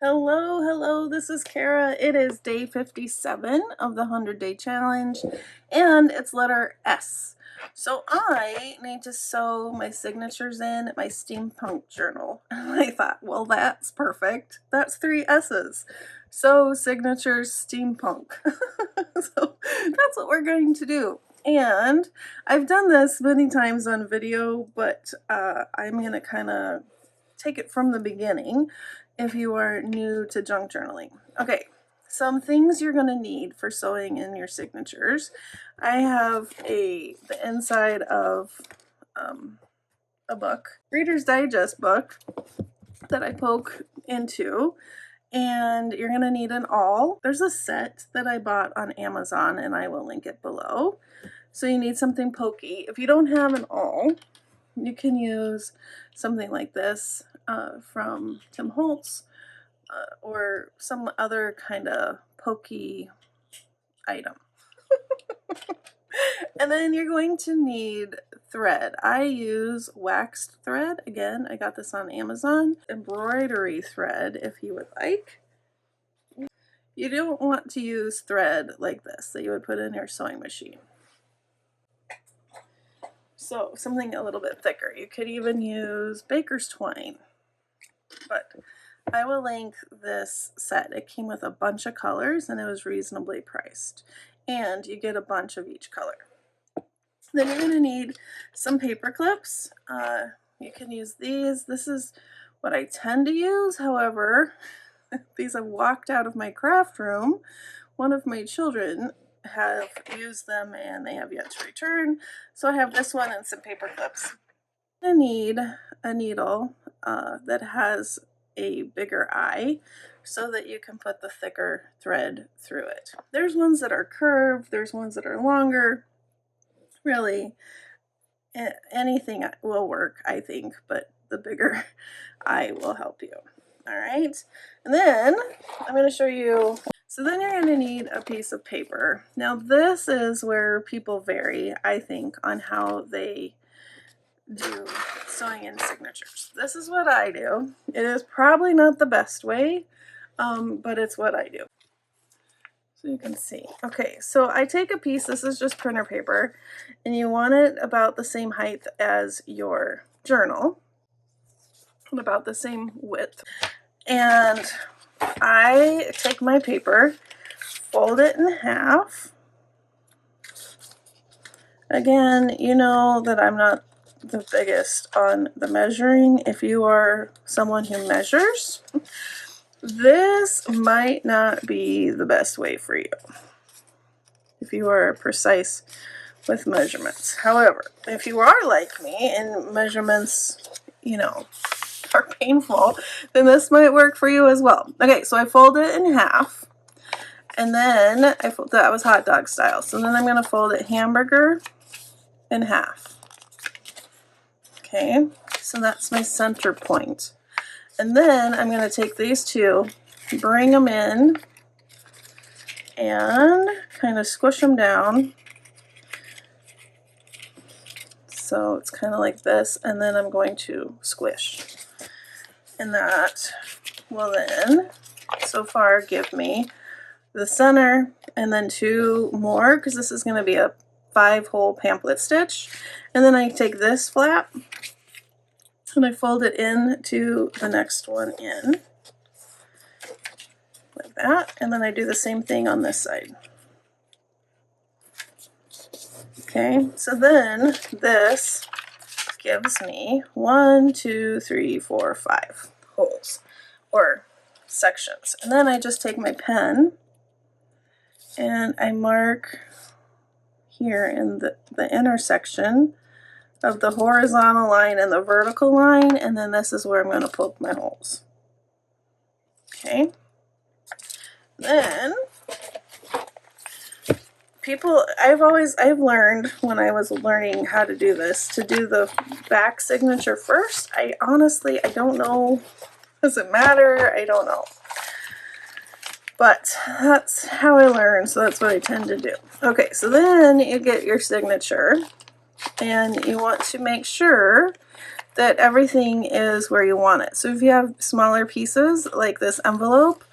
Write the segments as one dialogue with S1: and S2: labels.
S1: Hello, hello, this is Kara. It is day 57 of the 100-day challenge, and it's letter S. So I need to sew my signatures in my steampunk journal. And I thought, well, that's perfect. That's 3 S's. So signatures steampunk. So that's what we're going to do. And I've done this many times on video, but I'm going to kind of take it from the beginning if you are new to junk journaling. Okay, some things you're going to need for sewing in your signatures. I have the inside of a book, Reader's Digest book, that I poke into, and you're going to need an awl. There's a set that I bought on Amazon, and I will link it below. So you need something pokey. If you don't have an awl, you can use something like this from Tim Holtz or some other kind of pokey item. And then you're going to need thread. I use waxed thread. Again, I got this on Amazon. Embroidery thread, if you would like. You don't want to use thread like this that you would put in your sewing machine. So something a little bit thicker. You could even use baker's twine, but I will link this set. It came with a bunch of colors and it was reasonably priced, and you get a bunch of each color. Then you're going to need some paper clips. You can use these. This is what I tend to use. However, these have walked out of my craft room. One of my children have used them and they have yet to return. So I have this one and some paper clips. I need a needle that has a bigger eye so that you can put the thicker thread through it. There's ones that are curved, there's ones that are longer. Really, anything will work, I think, but the bigger eye will help you. All right, and then I'm going to show you. So then you're going to need a piece of paper. Now this is where people vary, I think, on how they do sewing in signatures. This is what I do. It is probably not the best way, but it's what I do. So you can see. Okay, so I take a piece, this is just printer paper, and you want it about the same height as your journal, and about the same width. And I take my paper, fold it in half. Again, you know that I'm not the biggest on the measuring. If you are someone who measures, this might not be the best way for you if you are precise with measurements. However, if you are like me and measurements, you know, are painful, then this might work for you as well. Okay, so I fold it in half, and then that was hot dog style. So then I'm going to fold it hamburger in half. Okay, so that's my center point. And then I'm going to take these two, bring them in, and kind of squish them down. So it's kind of like this, and then I'm going to squish. And that will then, so far, give me the center, and then 2 more, because this is going to be a 5-hole pamphlet stitch. And then I take this flap, and I fold it into the next one in, like that, and then I do the same thing on this side. Okay, so then this gives me 1, 2, 3, 4, 5 holes, or sections. And then I just take my pen, and I mark here in the intersection of the horizontal line and the vertical line, and then this is where I'm going to poke my holes. Okay. Then I've learned when I was learning how to do this, to do the back signature first. I don't know. Does it matter? I don't know. But that's how I learned, so that's what I tend to do. Okay, so then you get your signature, and you want to make sure that everything is where you want it. So if you have smaller pieces like this envelope,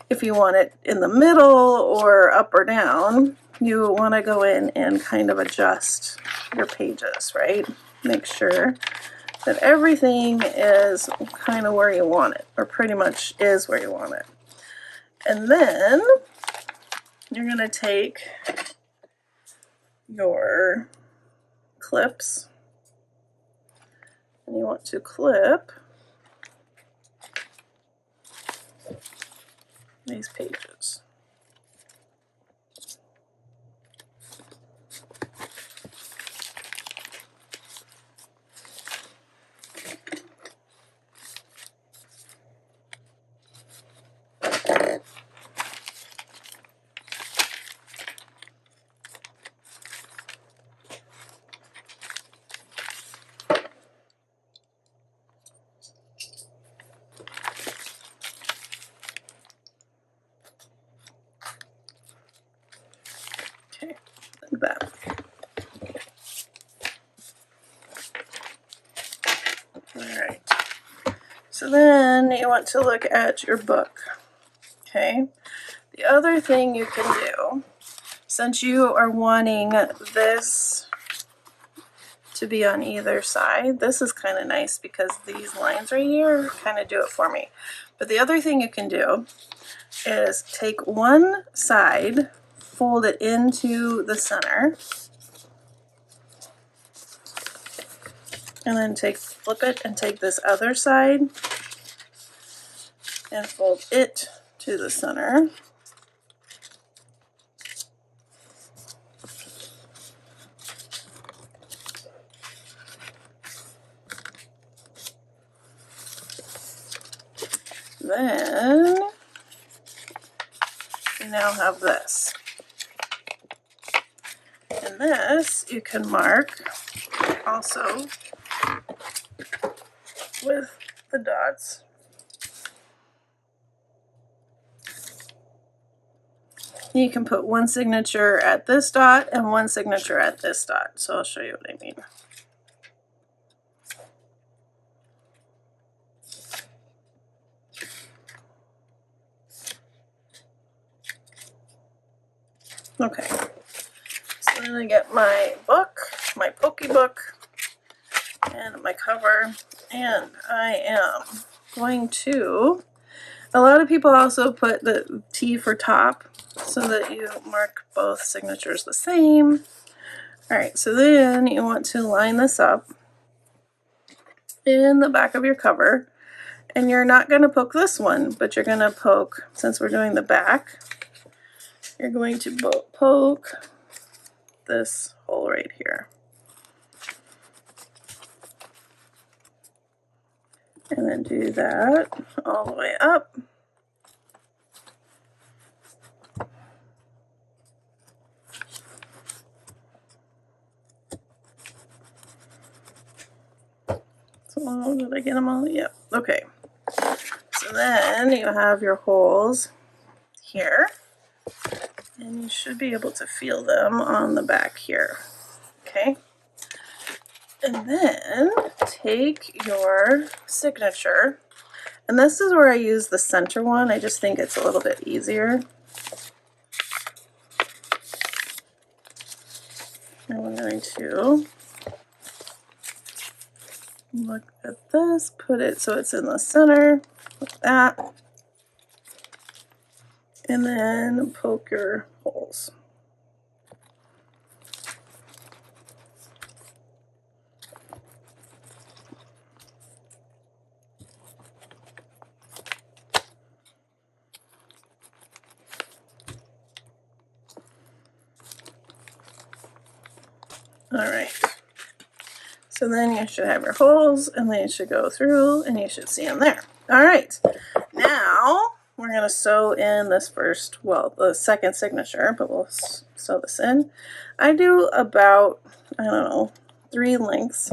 S1: if you want it in the middle or up or down, you want to go in and kind of adjust your pages, right? Make sure that everything is kind of where you want it, or pretty much is where you want it. And then you're going to take your clips and you want to clip these pages. Okay, like that. Alright, so then you want to look at your book. Okay, the other thing you can do, since you are wanting this to be on either side, this is kind of nice because these lines right here kind of do it for me. But the other thing you can do is take one side, fold it into the center, and then flip it and take this other side and fold it to the center. Then you now have this. And this you can mark also with the dots. You can put one signature at this dot and one signature at this dot. So I'll show you what I mean. Okay, so then I get my book, my pokey book, and my cover, and I am going to, a lot of people also put the T for top so that you mark both signatures the same. Alright, so then you want to line this up in the back of your cover, and you're not going to poke this one, but you're going to poke, since we're doing the back, you're going to poke this hole right here. And then do that all the way up. So did I get them all? Yep. Okay. So then you have your holes here. And you should be able to feel them on the back here. Okay. And then take your signature. And this is where I use the center one. I just think it's a little bit easier. And we're going to look at this, put it so it's in the center, like that. And then poke your holes. Alright, so then you should have your holes, and then you should go through, and you should see them there. Alright, now we're going to sew in this first, well, the second signature, but we'll sew this in. I do about, I don't know, 3 lengths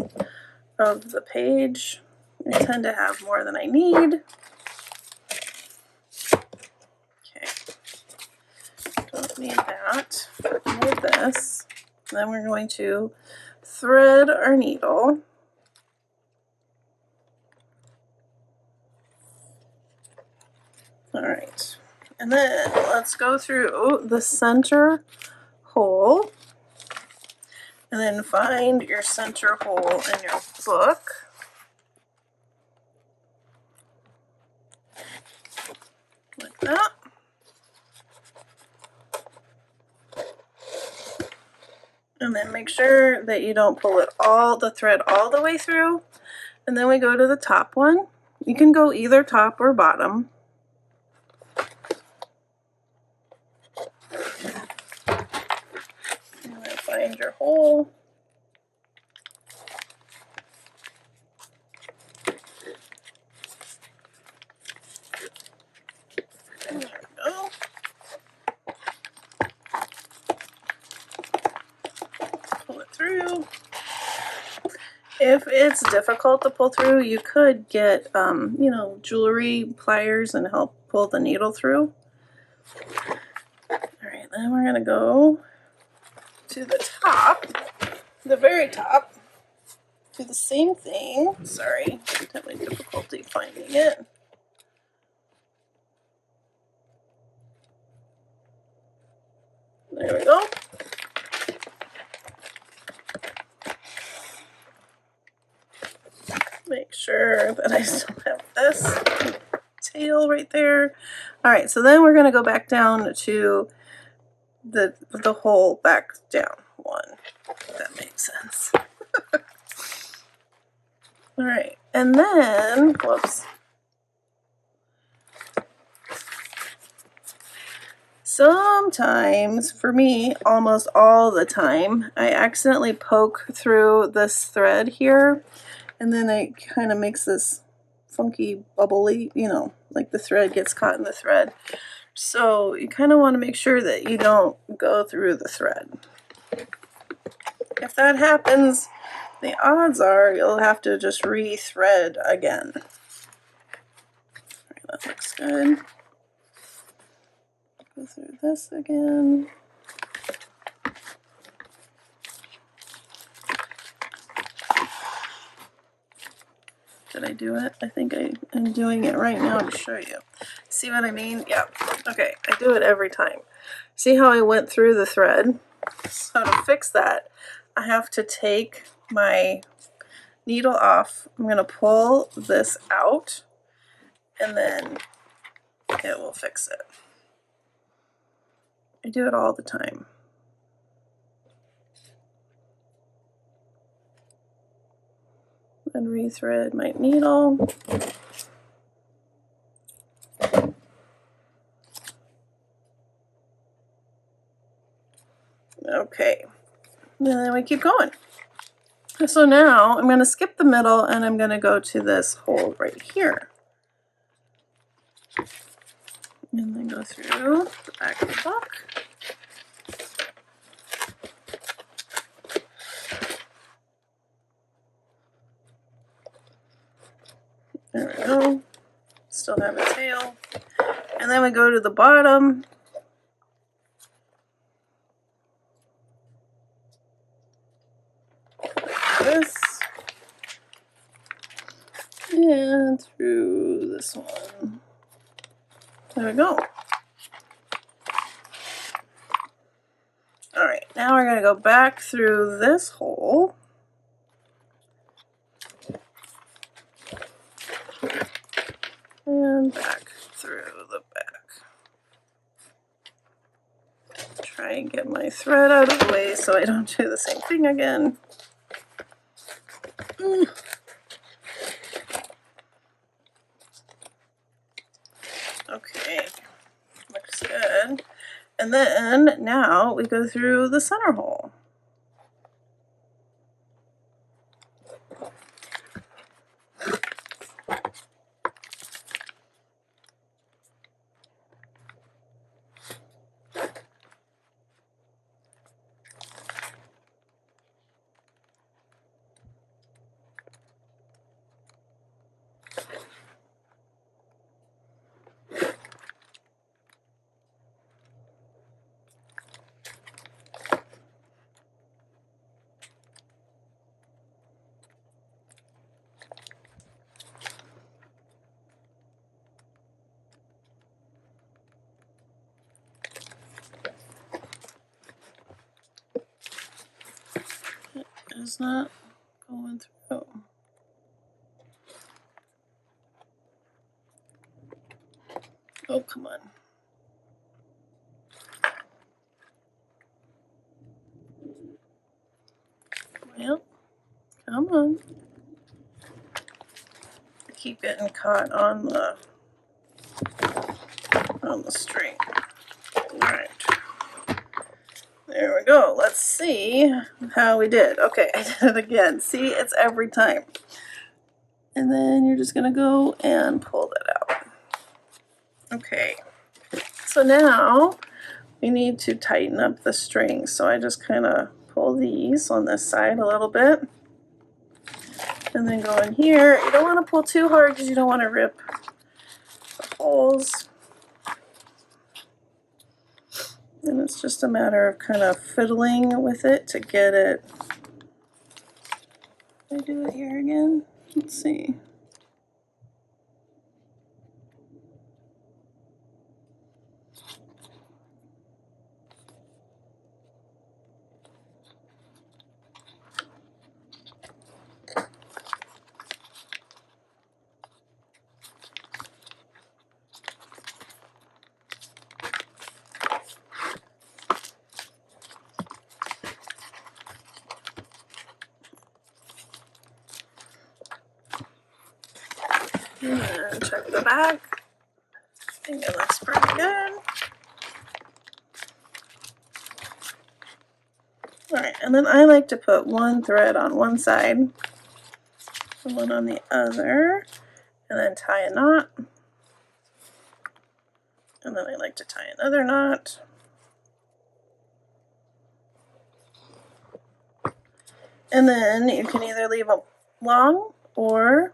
S1: of the page. I tend to have more than I need. Okay, don't need that. Need this. Then we're going to thread our needle And then let's go through the center hole. And then find your center hole in your book. Like that. And then make sure that you don't pull it the thread all the way through. And then we go to the top one. You can go either top or bottom. And then find your hole. There we go. Pull it through. If it's difficult to pull through, you could get, you know, jewelry pliers and help pull the needle through. All right, then we're gonna go to the top, the very top, do the same thing. Sorry, I'm having difficulty finding it. There we go. Make sure that I still have this tail right there. All right, so then we're going to go back down to the hole back down one, if that makes sense. All right, and then, whoops. Sometimes, for me, almost all the time, I accidentally poke through this thread here, and then it kind of makes this funky bubbly, you know, like the thread gets caught in the thread. So you kind of want to make sure that you don't go through the thread. If that happens, the odds are you'll have to just re-thread again. All right, that looks good. Go through this again. Did I do it? I think I am doing it right now to show you. See what I mean? Yeah. Okay, I do it every time. See how I went through the thread? So to fix that, I have to take my needle off. I'm going to pull this out, and then it will fix it. I do it all the time. And rethread my needle. Okay, and then we keep going. So now I'm going to skip the middle and I'm going to go to this hole right here. And then go through the back of the book. There we go. Still have a tail. And then we go to the bottom. Like this. And through this one. There we go. Alright, now we're going to go back through this hole. And back through the back. Try and get my thread out of the way so I don't do the same thing again. Okay, looks good. And then now we go through the center hole. is not going through. Oh, come on. Well, come on. I keep getting caught on the string. All right. There we go. Let's see how we did. Okay, I did it again. See, it's every time. And then you're just gonna go and pull that out. Okay. So now we need to tighten up the strings. So I just kind of pull these on this side a little bit. And then go in here. You don't want to pull too hard because you don't want to rip the holes. And it's just a matter of kind of fiddling with it to get it. Did I do it here again? Let's see. And check the back. I think it looks pretty good. Alright, and then I like to put one thread on one side, and one on the other, and then tie a knot. And then I like to tie another knot. And then you can either leave them long, or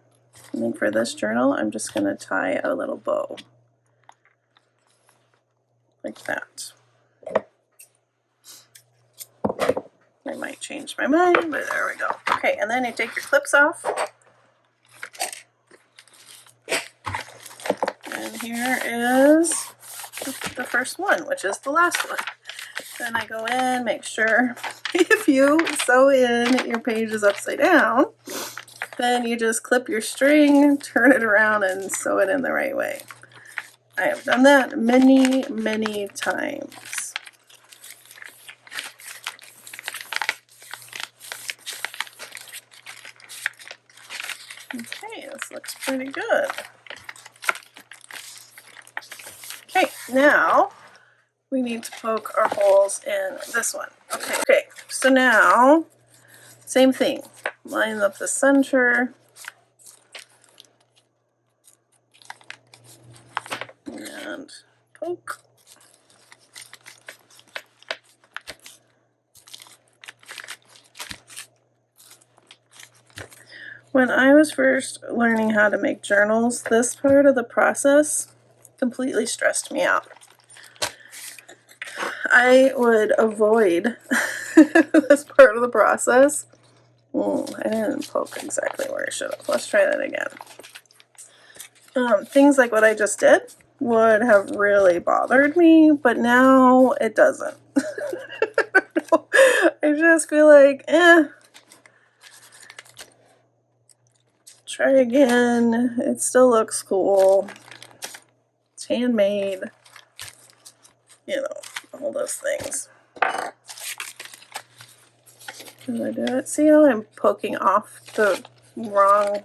S1: I think for this journal, I'm just going to tie a little bow. Like that. I might change my mind, but there we go. Okay, and then you take your clips off. And here is the first one, which is the last one. Then I go in, make sure if you sew in your pages upside down, then you just clip your string, turn it around, and sew it in the right way. I have done that many, many times. Okay, this looks pretty good. Okay, now we need to poke our holes in this one. Okay, so now, same thing. Line up the center. And poke. When I was first learning how to make journals, this part of the process completely stressed me out. I would avoid this part of the process. I didn't poke exactly where I should have. Let's try that again. Things like what I just did would have really bothered me, but now it doesn't. I just feel like, try again. It still looks cool. It's handmade. You know, all those things. Did I do it? See how I'm poking off the wrong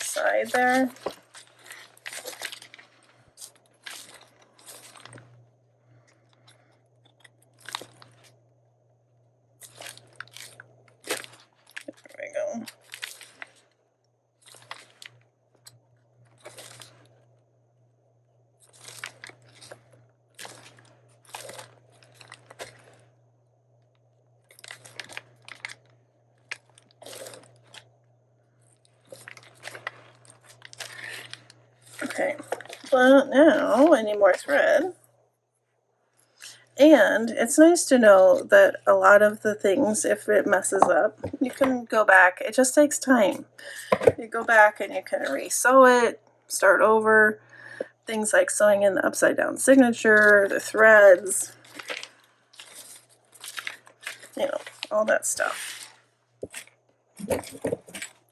S1: side there? There we go. Okay, but now I need more thread. And it's nice to know that a lot of the things, if it messes up, you can go back. It just takes time. You go back and you can re-sew it, start over. Things like sewing in the upside down signature, the threads, you know, all that stuff.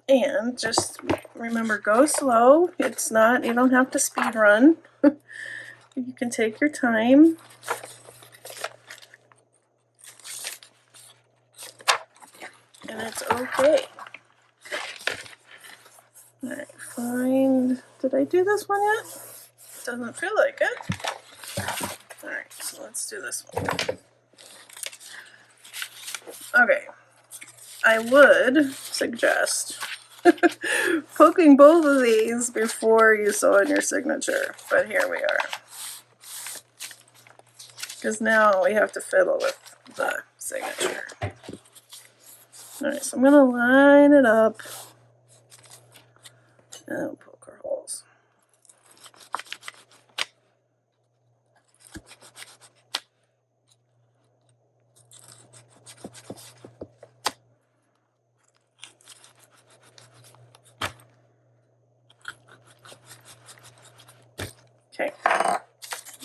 S1: And just remember, go slow. It's not, you don't have to speed run. You can take your time. And it's okay. Alright, fine. Did I do this one yet? Doesn't feel like it. Alright, so let's do this one. Okay. I would suggest poking both of these before you sew in your signature, but here we are. Because now we have to fiddle with the signature. Alright, so I'm going to line it up and poke our holes. Okay,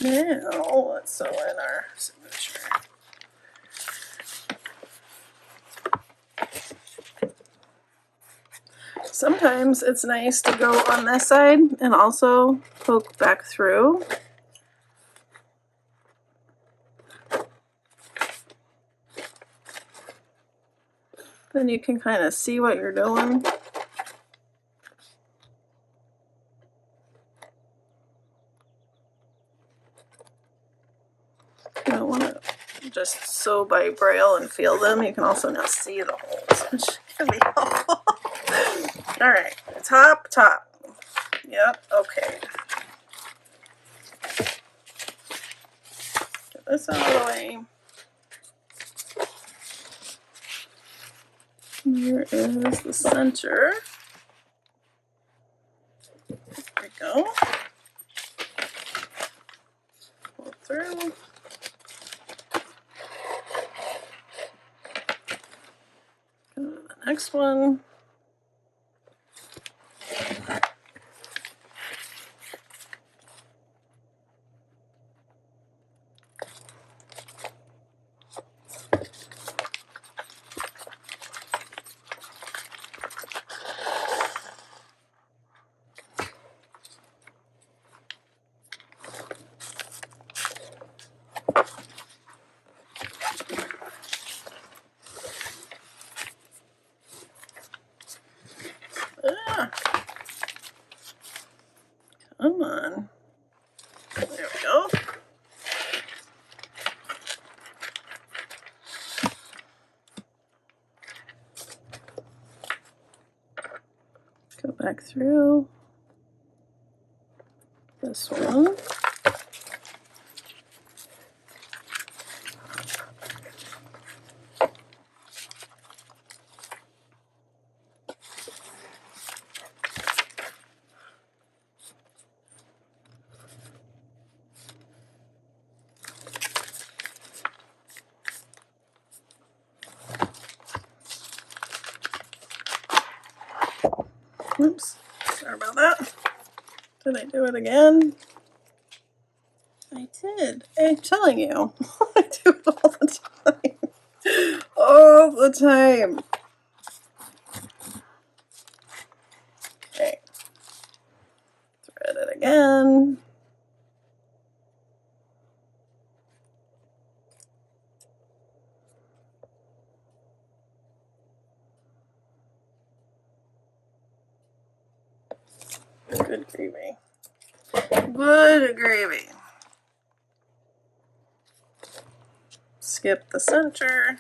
S1: now let's sew in our signature. Sometimes it's nice to go on this side and also poke back through. Then you can kind of see what you're doing. You don't want to just sew by braille and feel them. You can also now see the holes, which can be helpful. Alright, top. Yep, okay. Get this out of the way. Here is the center. There we go. Pull through. Go to the next one. Come on. There we go. Go back through this one. Oops, sorry about that. Did I do it again? I did. I'm telling you. I do it all the time. All the time. Okay. Thread it again. Good gravy. Good gravy. Skip the center.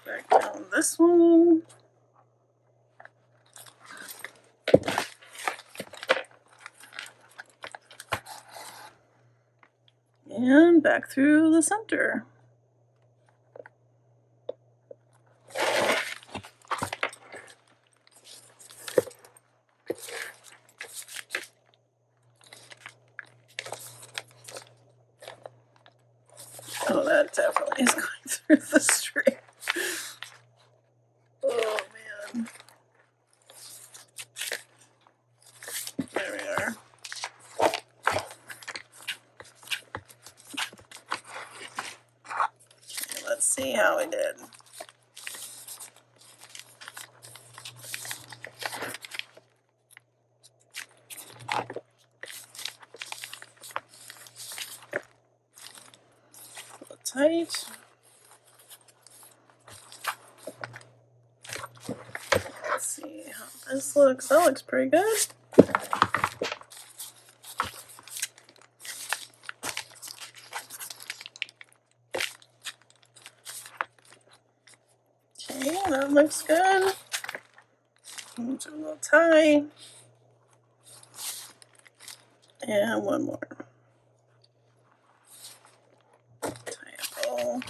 S1: Back down this one. And back through the center. Oh, that definitely is going through the string. Oh, man. There we are. Okay, let's see how we did. Pull it tight. Let's see how this looks. That looks pretty good. Okay, that looks good. Do a little tie. And one more. Tie a bow.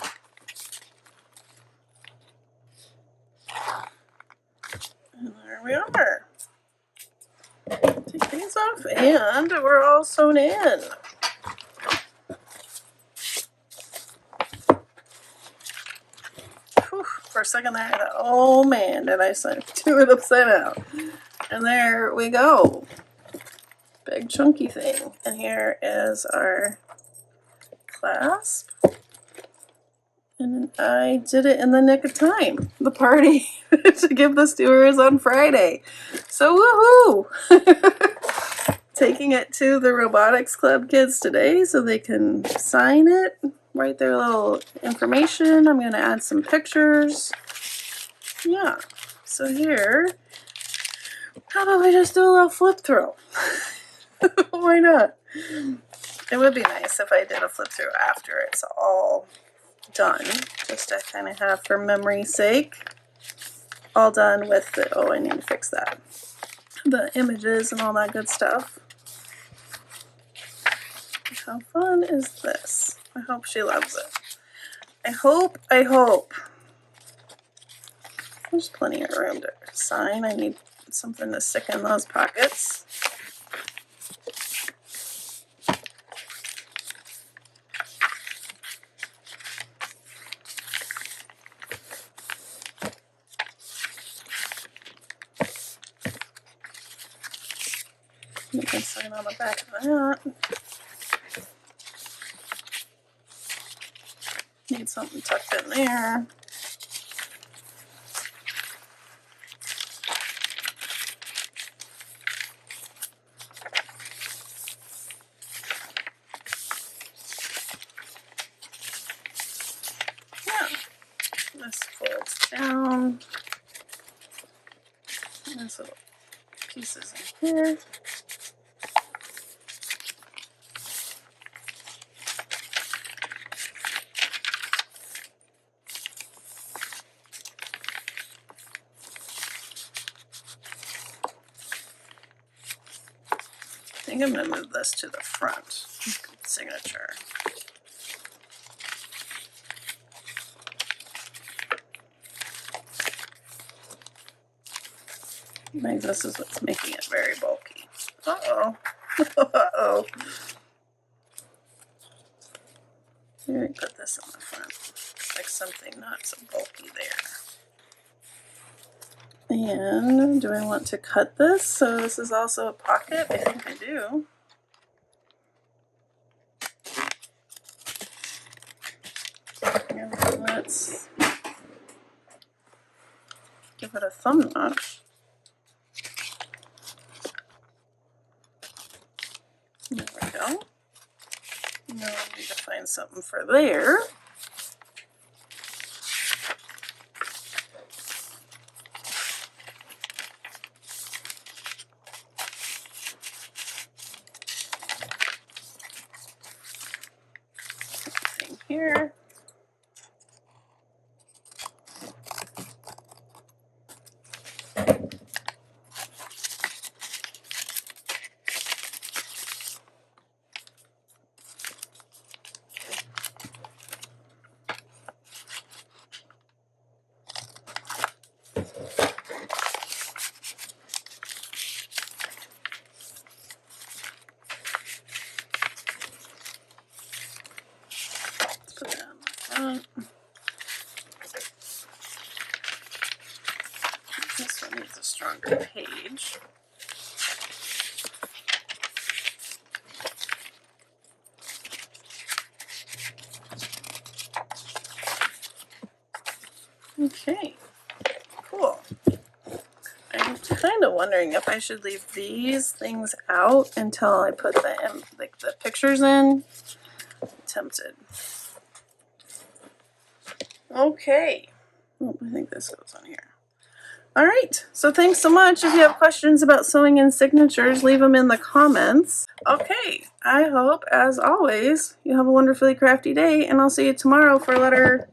S1: And there we are. Take these off, and we're all sewn in. Whew, for a second there, I thought, oh man, did I do it upside down? And there we go. Big chunky thing. And here is our clasp. And I did it in the nick of time. The party to give this to her is on Friday. So woohoo! Taking it to the robotics club kids today so they can sign it, write their little information. I'm going to add some pictures. Yeah. So here, how about we just do a little flip through? Why not? It would be nice if I did a flip through after it's all done, just to kind of have for memory's sake. All done with the, oh, I need to fix that. The images and all that good stuff. How fun is this? I hope she loves it. I hope. There's plenty of room to sign. I need something to stick in those pockets. You can sign on the back of that. Need something tucked in there. Yeah, this folds down. There's little pieces in here. I think I'm going to move this to the front. Signature. Maybe this is what's making it very bulky. Uh-oh. Uh-oh. Let me put this on the front. Like something not so bulky there. And do I want to cut this? So this is also a pocket? I think I do. And let's give it a thumb notch. There we go. Now I need to find something for there. Something here. This one needs a stronger page. Okay, cool. I'm kind of wondering if I should leave these things out until I put the pictures in. I'm tempted. Okay. Oh, I think this goes on here. All right, so thanks so much. If you have questions about sewing in signatures, leave them in the comments. Okay, I hope, as always, you have a wonderfully crafty day, and I'll see you tomorrow for letter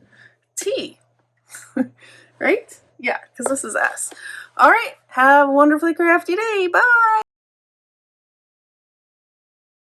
S1: T. Right? Yeah, because this is S. All right, have a wonderfully crafty day. Bye!